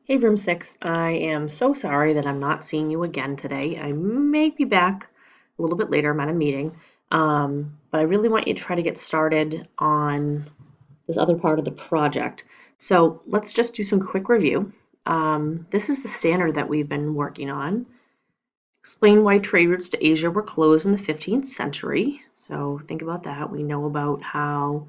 Hey, Room 6, I am so sorry that I'm not seeing you again today. I may be back a little bit later. I'm at a meeting, but I really want you to try to get started on this other part of the project. So let's just do some quick review. This is the standard that we've been working on. Explain why trade routes to Asia were closed in the 15th century. So think about that. We know about how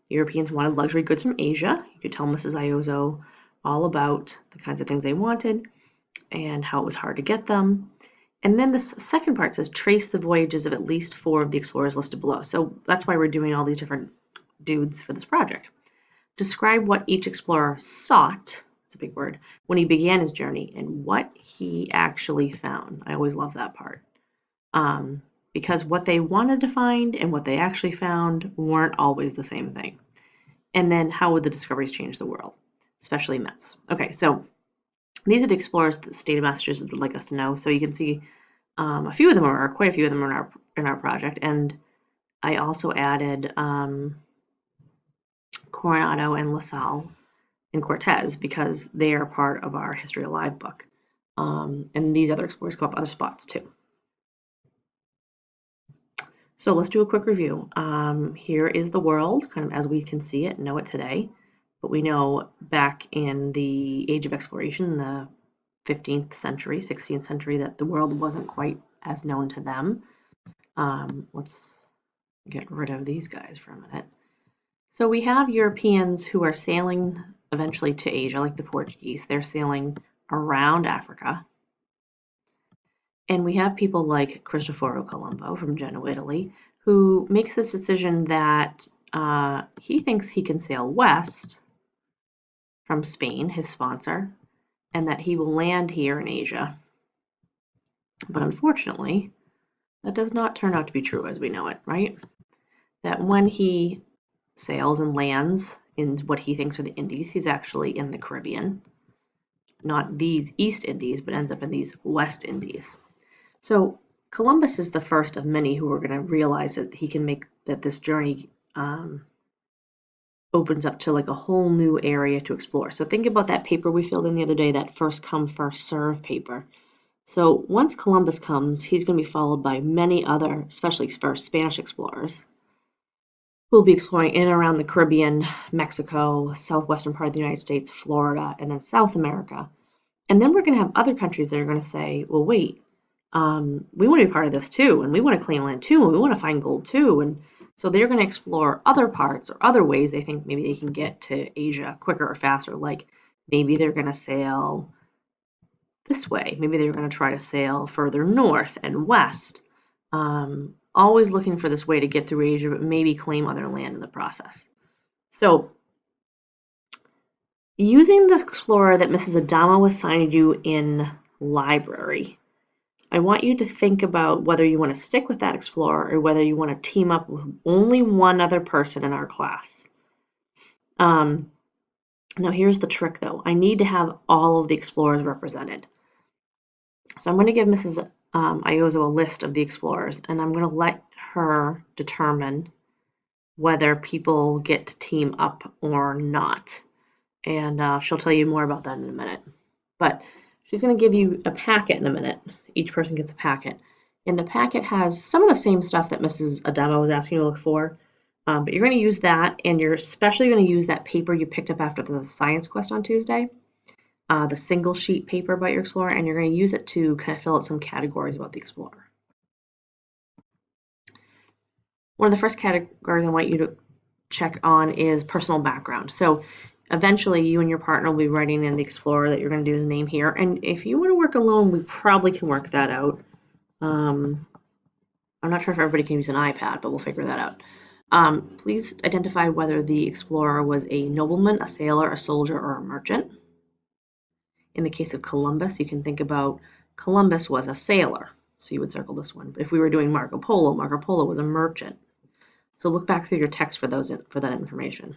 Europeans wanted luxury goods from Asia. You could tell Mrs. Iozzo all about the kinds of things they wanted and how it was hard to get them. And then the second part says trace the voyages of at least 4 of the explorers listed below. So that's why we're doing all these different dudes for this project. Describe what each explorer sought, it's a big word, when he began his journey and what he actually found. I always love that part. Because what they wanted to find and what they actually found weren't always the same thing. And then how would the discoveries change the world, especially maps? Okay, so these are the explorers that the state of Massachusetts would like us to know. So you can see a few of them, or quite a few of them, are in our project. And I also added Coronado and LaSalle and Cortez because they are part of our History Alive book. And these other explorers go up other spots too. So let's do a quick review. Here is the world, kind of as we can see it, know it today. But we know back in the age of exploration, the 15th century, 16th century, that the world wasn't quite as known to them. Let's get rid of these guys for a minute. So we have Europeans who are sailing eventually to Asia, like the Portuguese. They're sailing around Africa. And we have people like Cristoforo Colombo from Genoa, Italy, who makes this decision that he thinks he can sail west from Spain, his sponsor, and that he will land here in Asia. But unfortunately, that does not turn out to be true as we know it, right? That when he sails and lands in what he thinks are the Indies, he's actually in the Caribbean. Not these East Indies, but ends up in these West Indies. So Columbus is the first of many who are going to realize that he can make that this journey opens up to like a whole new area to explore. So think about that paper we filled in the other day, that first come, first serve paper. So once Columbus comes, he's going to be followed by many other, especially first Spanish explorers, who will be exploring in and around the Caribbean, Mexico, southwestern part of the United States, Florida, and then South America. And then we're going to have other countries that are going to say, well, wait, we want to be part of this too, and we want to claim land too, and we want to find gold too. And so they're going to explore other parts or other ways they think maybe they can get to Asia quicker or faster. Like maybe they're going to sail this way. Maybe they're going to try to sail further north and west. Always looking for this way to get through Asia, but maybe claim other land in the process. So using the explorer that Mrs. Adamo assigned you in library, I want you to think about whether you want to stick with that explorer or whether you want to team up with only one other person in our class. Now here's the trick though. I need to have all of the explorers represented. So I'm going to give Mrs. Iozzo a list of the explorers, and I'm going to let her determine whether people get to team up or not. And she'll tell you more about that in a minute. But she's going to give you a packet in a minute. Each person gets a packet. And the packet has some of the same stuff that Mrs. Adamo was asking you to look for. But you're going to use that, and you're especially going to use that paper you picked up after the science quest on Tuesday. The single sheet paper about your explorer, and you're going to use it to kind of fill out some categories about the explorer. One of the first categories I want you to check on is personal background. So eventually you and your partner will be writing in the explorer that you're going to do his name here. And if you want to work alone, we probably can work that out. I'm not sure if everybody can use an iPad, but we'll figure that out. Please identify whether the explorer was a nobleman, a sailor, a soldier, or a merchant. In the case of Columbus, you can think about Columbus was a sailor, so you would circle this one. But if we were doing Marco Polo was a merchant. So look back through your text for that information.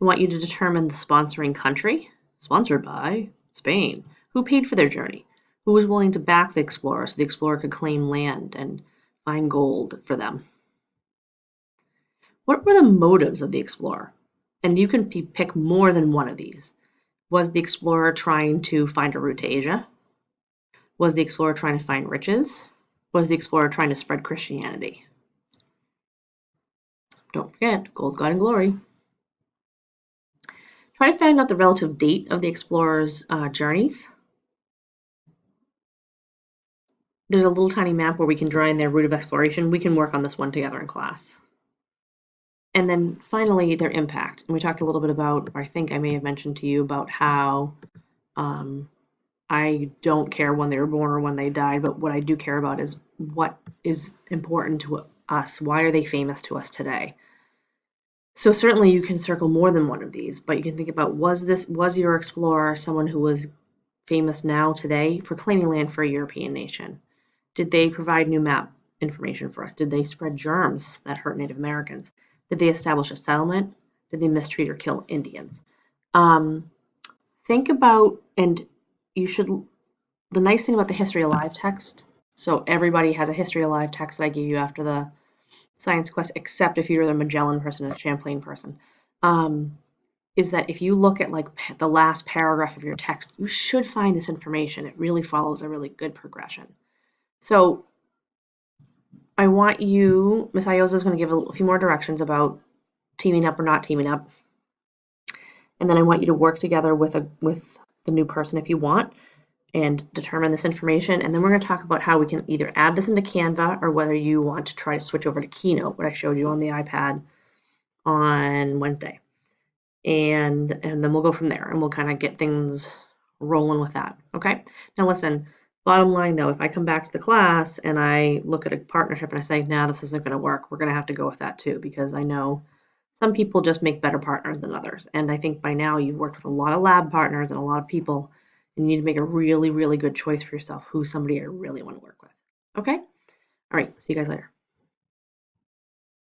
I want you to determine the sponsoring country, sponsored by Spain, who paid for their journey, who was willing to back the explorer so the explorer could claim land and find gold for them. What were the motives of the explorer? And you can pick more than one of these. Was the explorer trying to find a route to Asia? Was the explorer trying to find riches? Was the explorer trying to spread Christianity? Don't forget, gold, God, and glory. Try to find out the relative date of the explorer's journeys. There's a little tiny map where we can draw in their route of exploration. We can work on this one together in class. And then finally, their impact. And we talked a little bit about, or I think I may have mentioned to you about how I don't care when they were born or when they died, but what I do care about is what is important to us. Why are they famous to us today? So certainly you can circle more than one of these, but you can think about, was your explorer someone who was famous now today for claiming land for a European nation? Did they provide new map information for us? Did they spread germs that hurt Native Americans? Did they establish a settlement? Did they mistreat or kill Indians? Think about, and you should, the nice thing about the History Alive text, so everybody has a History Alive text that I gave you after the Science Quest, except if you're the Magellan person and a Champlain person, is that if you look at like the last paragraph of your text, you should find this information. It really follows a really good progression. So I want you, Miss Ioza is going to give a few more directions about teaming up or not teaming up. And then I want you to work together with the new person if you want and determine this information. And then we're going to talk about how we can either add this into Canva or whether you want to try to switch over to Keynote, what I showed you on the iPad on Wednesday. And then we'll go from there and we'll kind of get things rolling with that. Okay. Now listen, bottom line though, if I come back to the class and I look at a partnership and I say, nah, this isn't going to work, we're going to have to go with that too, because I know some people just make better partners than others. And I think by now you've worked with a lot of lab partners and a lot of people, and you need to make a really, really good choice for yourself who's somebody I really want to work with. Okay? All right. See you guys later.